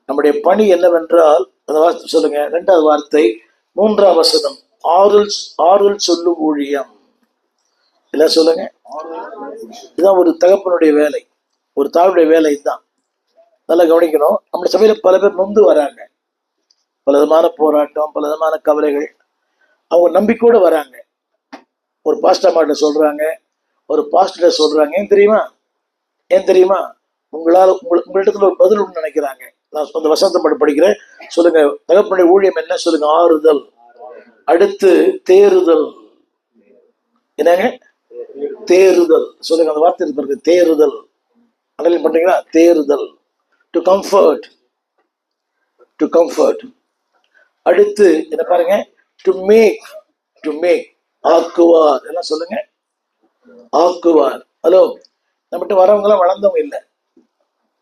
நம்முடைய பணி என்னவென்றால், அந்த வார்த்தை சொல்லுங்க, 2வது வார்த்தை 3ஆம் வசனம், ஆறுதல் சொல்லும் ஊழியம். எல்லாம் சொல்லுங்க. இதுதான் ஒரு தகப்பனுடைய வேலை, ஒரு தாயுடைய வேலை. இதுதான் நல்லா கவனிக்கணும். நம்முடைய சபையில பல பேர் நொந்து வராங்க, பலவிதமான போராட்டம், பலவிதமான கவலைகள். அவங்க நம்பிக்கையோடு வராங்க. ஒரு பாஸ்டர்மார்ட்ட சொல்றாங்க, ஒரு பாஸ்டர்ட்ட சொல்றாங்க. ஏன் தெரியுமா? உங்களிடத்துல ஒரு பதில் உண்டு நினைக்கிறாங்க. நான் அந்த வசனத்தை மட்டும் படிக்கிறேன். சொல்லுங்க, தகப்பனுடைய ஊழியம் என்ன? சொல்லுங்க, ஆறுதல். அடுத்து தேறுதல். என்னங்க? தேறுதல். சொல்லுங்க, அந்த வார்த்தை இருக்கு, தேறுதல். அனலைன் பண்றீங்களா? தேறுதல். To comfort. அடுத்து என்ன பாருங்க? To make. ஆக்குவார். எல்லாம் சொல்லுங்க, ஆக்குவார். ஹலோ, நம்மகிட்ட வரவங்க எல்லாம் வளர்ந்தவங்க இல்லை,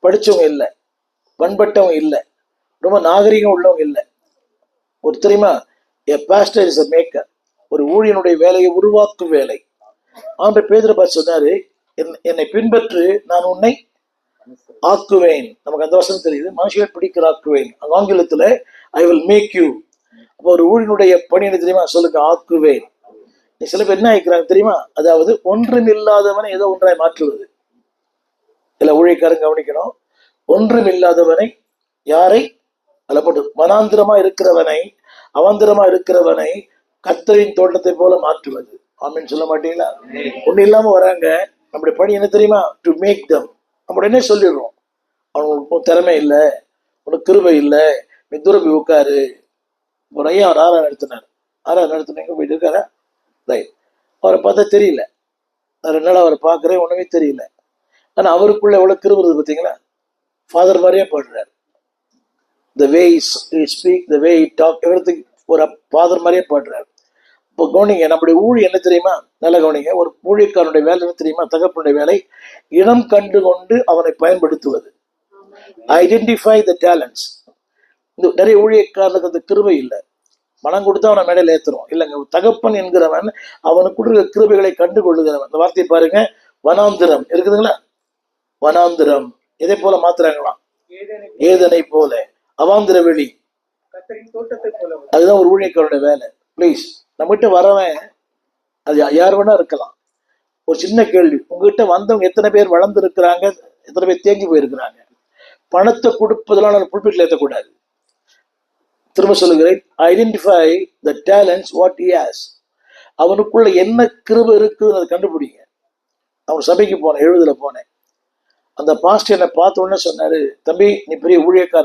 படிச்சவங்க இல்லை, பண்பட்டவங்க இல்லை, ரொம்ப நாகரிகம் உள்ளவங்க இல்லை. ஒரு தெரியுமா, a pastor is a maker. ஒரு ஊழியனுடைய வேலையை உருவாக்கும் வேலை. ஆண்டவர் பேதுரு பார்த்து சொன்னாரு, என்னை பின்பற்று, நான் உன்னை ஆக்குவேன். நமக்கு அந்த வசனம் தெரியுது, மனுஷனை பிடிக்கிற ஆக்குவேன். ஆங்கிலத்துல ஐ வில் மேக் யூ. அப்போ ஒரு ஊழியனுடைய பணி என்ன தெரியுமா? சொல்லுங்க, ஆக்குவேன். நீ சில பேர் என்ன ஆயிக்கிறாங்க தெரியுமா? அதாவது ஒன்றும் இல்லாதவனை ஏதோ ஒன்றாய் மாற்றுவது. இல்ல, ஊழியக்காரன் கவனிக்கணும். ஒன்றும் இல்லாதவனை, யாரை? அதில் போட்டு வனாந்திரமா இருக்கிறவனை, அவாந்திரமா இருக்கிறவனை கர்த்தரின் தோட்டத்தை போல மாற்றுவது. ஆமீன் சொல்ல மாட்டீங்களா? ஒண்ணு இல்லாம வராங்க. நம்முடைய பணி என்ன தெரியுமா? To make them. நம்ம உடனே சொல்லிடுறோம், அவனுக்கு திறமை இல்லை, உனக்கு கிருபை இல்லை, நீ தூரம் போய் உட்காரு. ஒரு ஐயா அவர் ஆறாவது நடத்தினாங்க, போயிட்டு இருக்காரா? ரைட். அவரை பார்த்தா தெரியல, 2 நாள் அவரை பார்க்குறேன், ஒன்றுமே தெரியல. ஆனால் அவருக்குள்ள எவ்வளோ கிருபை இருக்குது பார்த்தீங்களா? ஃபாதர் மாதிரியே பாடுறாரு. த வே ஸ்பீக், த வே டாக், எவ்ரிதிங் ஒரு ஃபாதர் மாதிரியே பாடுறாரு. இப்போ கவனிங்க, நம்முடைய ஊழியம் என்ன தெரியுமா? நல்லா கவனிங்க. ஒரு ஊழியக்காரனுடைய வேலை என்ன தெரியுமா? தகப்பனுடைய வேலை இனம் கண்டு கொண்டு அவனை பயன்படுத்துவது. Identify the talents. இந்த நிறைய ஊழியக்காரனுக்கு அந்த கிருபை இல்லை. மனம் கொடுத்தா அவனை மேடையில் ஏற்றுறோம். இல்லைங்க, தகப்பன் என்கிறவன் அவனுக்குள்ள இருக்கிற கிருபைகளை கண்டு கொள்ளுகிறவன். இந்த வார்த்தையை பாருங்க, வனாந்திரம் இருக்குதுங்களா? வனாந்திரம் எதை போல மாத்துறாங்களாம்? ஏதனை போல. அவாந்திர வெளி, அதுதான் ஒரு ஊழியக்காரனுடைய வேலை. பிளீஸ், நம்மகிட்ட வரவன் அது யார் வேணா இருக்கலாம். ஒரு சின்ன கேள்வி, உங்ககிட்ட வந்தவங்க எத்தனை பேர் வளர்ந்து இருக்கிறாங்க, எத்தனை பேர் தேங்கி போயிருக்கிறாங்க? பணத்தை கொடுப்பதெல்லாம் நான் புல்பிட்ல ஏற்றக்கூடாது. திரும்ப சொல்லுகிறேன், identify the talents what he has. அவனுக்குள்ள என்ன கிருபை இருக்குதுன்னு அதை கண்டுபிடிங்க. அவன் சபைக்கு போனேன், 70 போனேன். அந்த பாஸ்டர் என்னை பார்த்த உடனே சொன்னாரு, தம்பி நீ பெரிய ஊழியக்காரன்.